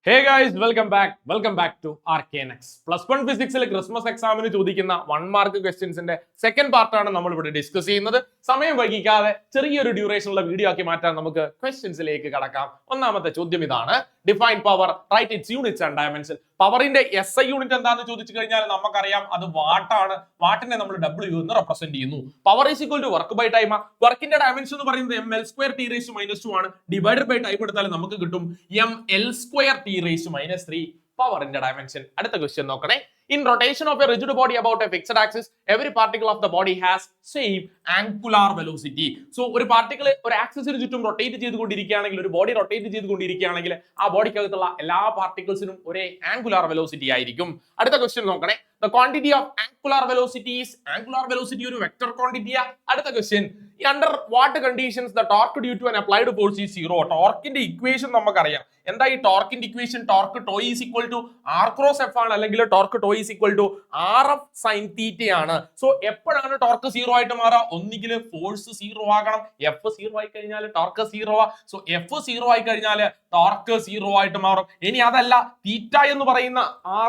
Hey guys welcome back to RKNX. +1 ഫിസിക്സിലെ Christmas എക്സാമിന് ചോദിക്കുന്ന 1 മാർക്ക് ക്വസ്റ്റ്യൻസിന്റെ സെക്കൻഡ് പാർട്ടാണ് നമ്മൾ ഇവിടെ ഡിസ്കസ് ചെയ്യുന്നത്. സമയം വൈകിക്കാതെ ചെറിയൊരു ഡ്യൂറേഷനുള്ള വീഡിയോ ആക്കി മാറ്റാൻ നമുക്ക് ക്വസ്റ്റ്യൻസിലേക്ക് കടക്കാം. ഒന്നാമത്തെ ചോദ്യം ഇതാണ്: define power, write its units and dimension. പവറിന്റെ SI യൂണിറ്റ് എന്താണെന്ന് ചോദിച്ചു കഴിഞ്ഞാൽ നമുക്കറിയാം അത് വാട്ടാണ്. വാട്ടിനെ നമ്മൾ W എന്ന് റെപ്രസെന്റ് ചെയ്യുന്നു. Power is equal to work by time. വർക്കിന്റെ ഡയമെൻഷൻ എന്ന് പറയുന്നത് mL²T⁻², ഡിവൈഡഡ് ബൈ ടൈം എടുത്താൽ നമുക്ക് കിട്ടും mL²T⁻³ പവറിന്റെ ഡയമെൻഷൻ. അടുത്ത ക്വസ്റ്റ്യൻ നോക്കണേ. In rotation of a rigid body about a fixed axis, every particle of the body has same angular velocity. So ഒരു പാർട്ടിക്കിൾ ഒരു ആക്സിസിന് ചുറ്റും റൊട്ടേറ്റ് ചെയ്തുകൊണ്ടിരിക്കുകയാണെങ്കിൽ, ഒരു ബോഡി റൊട്ടേറ്റ് ചെയ്തുകൊണ്ടിരിക്കുകയാണെങ്കിൽ ആ ബോഡിക്കകത്തുള്ള എല്ലാ പാർട്ടിക്കിൾസിനും ഒരേ ആംഗുലാർ വെലോസിറ്റി ആയിരിക്കും. അടുത്ത ക്വസ്റ്റ്യൻ നോക്കണേ. The quantity of angular velocity is angular velocity ഒരു വെക്റ്റർ ക്വാണ്ടിറ്റിയാ. അടുത്ത question: under what conditions the torque due to an applied force is zero? ടോർക്കിന്റെ ഇക്വേഷൻ നമുക്കറിയാം. എന്താ ഈ ടോർക്കിന്റെ equation? Torque tau is equal to R cross F ആണ്, അല്ലെങ്കിൽ torque tau is equal to RF sin θ ആണ്. So എപ്പോഴാണ് torque zero ആയിട്ട് മാറുക? ഒന്നുകിൽ ഫോഴ്സ് സീറോ ആകണം, F സീറോ ആയി കഴിഞ്ഞാൽ ടോർക്ക് സീറോ ആ. സോ F സീറോ ആയി കഴിഞ്ഞാൽ ടോർക്ക് സീറോ ആയിട്ട് മാറും. ഇനി അതല്ല, തീറ്റ എന്ന് പറയുന്ന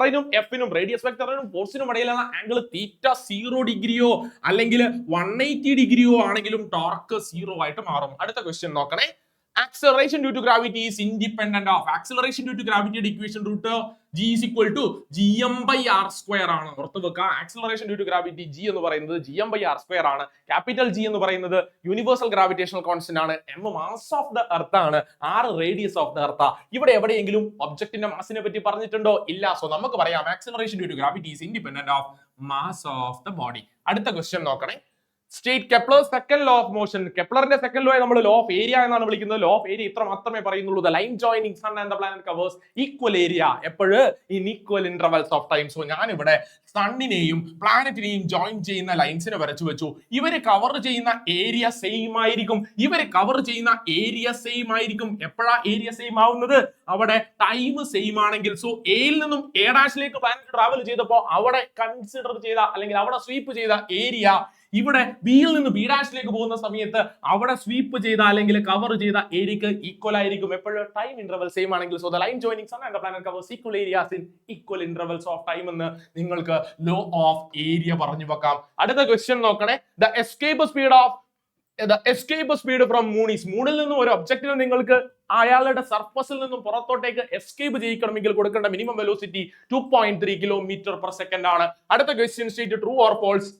R-നും F-നും റേഡിയസ് വെക്ടറിനും ഫോഴ്സിനും ഇടയിലുള്ള ആംഗിൾ തീറ്റ 0 ഡിഗ്രിയോ അല്ലെങ്കിൽ 180 ഡിഗ്രിയോ ആണെങ്കിലും ടോർക്ക് സീറോ ആയിട്ട് മാറും. അടുത്ത ക്വസ്റ്റ്യൻ നോക്കണേ. Acceleration due to gravity is independent of. Acceleration due to gravity equation root G is equal to gm/r² ആണ്. ഓർത്ത് വെക്കുക, acceleration due to gravity G എന്ന് പറയുന്നത് gm/r² ആണ്. ക്യാപിറ്റൽ G എന്ന് പറയുന്നത് യൂണിവേഴ്സൽ ഗ്രാവിറ്റേഷണൽ കോൺസ്റ്റന്റ് ആണ്. m mass of the earth ആണ്, r radius of the earth. ഇവിടെ എവിടെയെങ്കിലും ഒബ്ജക്റ്റിന്റെ മാസിനെ പറ്റി പറഞ്ഞിട്ടുണ്ടോ? ഇല്ല. സോ നമുക്ക് പറയാം acceleration due to gravity is independent of mass of the body. അടുത്ത ക്വസ്റ്റ്യൻ നോക്കണേ. State Kepler second law of motion. കെപ്ലറിന്റെ സെക്കൻഡ് ലോ നമ്മൾ ലോ ഓഫ് ഏരിയ എന്നാണ് വിളിക്കുന്നത്. ലോ ഓഫ് ഏരിയ ഇത്ര മാത്രമേ പറയുന്നുള്ളൂ. The line joining sun and the planet covers equal area എപ്പോഴും in equal intervals of time. So ഞാൻ ഇവിടെ സണ്ണിനെയും പ്ലാനറ്റിനെയും ജോയിൻ ചെയ്യുന്ന ലൈൻസിനെ വരച്ചു വെച്ചു. ഇവര് കവർ ചെയ്യുന്ന ഏരിയ സെയിം ആയിരിക്കും. എപ്പോഴാ ഏരിയ സെയിം ആവുന്നത്? അവിടെ ടൈം സെയിം ആണെങ്കിൽ. സോ എയിൽ നിന്നും A' പ്ലാനറ്റ് ട്രാവൽ ചെയ്തപ്പോൾ അവിടെ കൺസിഡർ ചെയ്ത അല്ലെങ്കിൽ അവിടെ സ്വീപ്പ് ചെയ്ത ഏരിയ ഇവിടെ ബിയിൽ നിന്ന് B' പോകുന്ന സമയത്ത് അവിടെ സ്വീപ്പ് ചെയ്ത അല്ലെങ്കിൽ കവർ ചെയ്ത ഏരിയക്ക് ഈക്വൽ ആയിരിക്കും. എപ്പോഴും ടൈം ഇന്റർവൽ സെയിം ആണെങ്കിൽ. So the line joining sun and the planet covers equal areas in equal intervals of time എന്ന് നിങ്ങൾക്ക് ലോ ഓഫ് ഏരിയ പറഞ്ഞു വെക്കാം. അടുത്ത ക്വസ്റ്റ്യൻ നോക്കണേ. The escape speed from moon is. മൂണിൽ നിന്നും ഒരു ഒബ്ജക്റ്റിന് നിങ്ങൾക്ക് അയാളുടെ സർഫസിൽ നിന്നും പുറത്തോട്ടേക്ക് എസ്കേപ്പ് ചെയ്യിക്കണമെങ്കിൽ കൊടുക്കേണ്ട മിനിമം വെലോസിറ്റി 2.3 km/s ആണ്. അടുത്ത question: state true or false.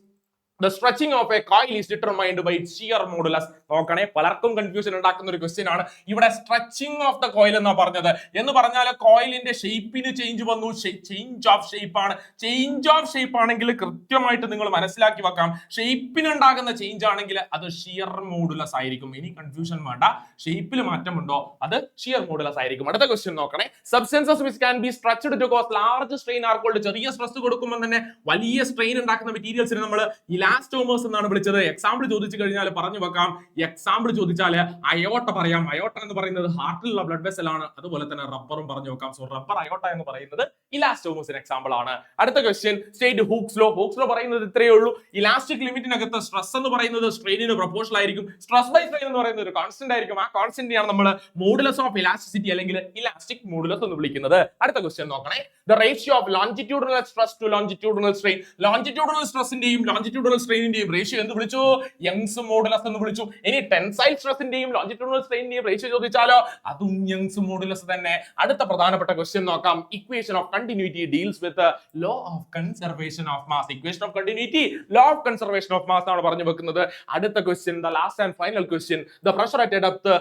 The stretching of a coil is determined by its shear modulus. നോക്കണേ, പലർക്കും കൺഫ്യൂഷൻ ഉണ്ടാക്കുന്ന ഒരു ക്വസ്റ്റ്യൻ ആണ്. ഇവിടെ സ്ട്രെച്ചിങ് ഓഫ് ദ കോയിൽ എന്നാ പറഞ്ഞത്. എന്ന് പറഞ്ഞാൽ കോയിലിന്റെ ഷേപ്പിന് ചേഞ്ച് വന്നു. ചേഞ്ച് ഓഫ് ഷേപ്പ് ആണ്. ചേഞ്ച് ഓഫ് ഷേപ്പ് ആണെങ്കിൽ കൃത്യമായിട്ട് നിങ്ങൾ മനസ്സിലാക്കി വെക്കാം. ഷേപ്പിന് ഉണ്ടാകുന്ന ചേഞ്ച് ആണെങ്കിൽ അത് ഷിയർ മോഡുലസ് ആയിരിക്കും. ഇനി കൺഫ്യൂഷൻ വേണ്ട. ഷേപ്പിൽ മാറ്റമുണ്ടോ? അത് ഷിയർ മോഡുലസ് ആയിരിക്കും. അടുത്ത ക്വസ്റ്റ്യൻ നോക്കണേ. Substances which can be stretched to cause large strain are called. ചെറിയ സ്ട്രെസ് കൊടുക്കുമ്പോൾ തന്നെ വലിയ സ്ട്രെയിൻ ഉണ്ടാക്കുന്ന മെറ്റീരിയൽസിനെ നമ്മൾ ഇലാസ്റ്റോമേഴ്സ് എന്നാണ് വിളിച്ചത്. എക്സാമ്പിൾ ചോദിച്ചു കഴിഞ്ഞാൽ പറഞ്ഞു വെക്കാം. എക്സാമ്പിൾ ചോദിച്ചാൽ അയോട്ട പറയാം. അയോട്ട എന്ന് പറയുന്നത് ഹാർട്ടിലുള്ള ബ്ലഡ് വെസൽ ആണ്. അതുപോലെ തന്നെ റബ്ബറും പറഞ്ഞു വെക്കാം. സോ റബ്ബർ, അയോട്ട എന്ന് പറയുന്നത് ഇലാസ്റ്റോമേഴ്സിന് എക്സാമ്പിൾ ആണ്. അടുത്ത question: state Hooke's law. Hooke's law പറയുന്നത് ഇത്രയേ ഉള്ളൂ. ഇലാസ്റ്റിക് ലിമിറ്റിനകത്ത് സ്ട്രെസ് എന്ന് പറയുന്നത് സ്ട്രെയിനിന് പ്രൊപ്പോർഷണൽ ആയിരിക്കും. സ്ട്രെസ് ബൈ സ്ട്രെയിൻ എന്ന് പറയുന്നത് ഒരു കോൺസ്റ്റന്റ് ആയിരിക്കും. ആ കോൺസ്റ്റന്റിനെയാണ് നമ്മൾ മോഡുലസ് ഓഫ് ഇലാസ്റ്റിസിറ്റി അല്ലെങ്കിൽ ഇലാസ്റ്റിക് മോഡുലസ് എന്ന് വിളിക്കുന്നത്. അടുത്ത ക്വസ്റ്റ്യൻ നോക്കണേ. The ratio of longitudinal stress to longitudinal strain. Longitudinal സ്ട്രെസിന്റെയും ലോഞ്ചിറ്റ്യൂഡിനൽ സ്ട്രെയിനിന്റെയും റേഷ്യോ എന്ത് വിളിച്ചു? യങ്സ് മോഡുലസ് എന്ന് വിളിച്ചു. ഇനി ടെൻസൈൽ സ്ട്രെസിന്റെയും ലോഞ്ചിറ്റ്യൂഡിനൽ സ്ട്രെയിനിന്റെയും റേഷ്യോ ചോദിച്ചാലോ അതും യങ്സ് മോഡുലസ് തന്നെ. അടുത്ത പ്രധാനപ്പെട്ട ക്വസ്റ്റ്യൻ നോക്കാം. Equation of continuity deals with law of conservation of mass. Equation of continuity law of conservation of mass ആണ് പറഞ്ഞു വെക്കുന്നത്. അടുത്ത question, the last and final question: the pressure at A depth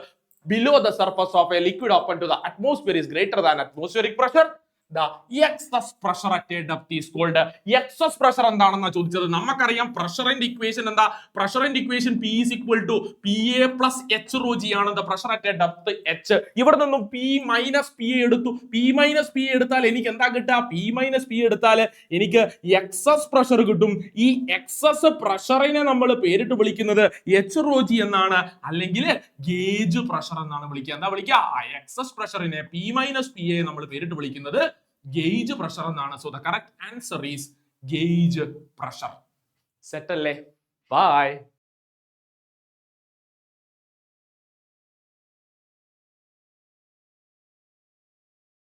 below the surface of a liquid open to the atmosphere is greater than atmospheric pressure. The excess pressure at a depth is called. excess pressure എന്താണെന്നാ ചോദിച്ചത്. നമുക്കറിയാം പ്രഷറിന്റെ equation എന്താ? പ്രഷറിന്റെ equation P is equal to PA plus H rho G ആണ്. the pressure at a depth H. ഇവിടെ നിന്നും P minus PA എടുത്തു. P minus PA എടുത്താൽ എനിക്ക് എന്താ കിട്ടുക? P minus PA എടുത്താൽ എനിക്ക് excess pressure കിട്ടും. ഈ excess പ്രഷറിനെ നമ്മൾ പേരിട്ട് വിളിക്കുന്നത് H rho G എന്നാണ്, അല്ലെങ്കിൽ ഗേജ് പ്രഷർ എന്നാണ് വിളിക്കുക. എന്താ വിളിക്കുക? excess പ്രഷറിനെ P minus PA നമ്മൾ പേരിട്ട് വിളിക്കുന്നത് ഗേജ് പ്രഷർ എന്നാണ്. So the correct answer is gauge pressure. Set അല്ലേ? ബൈ.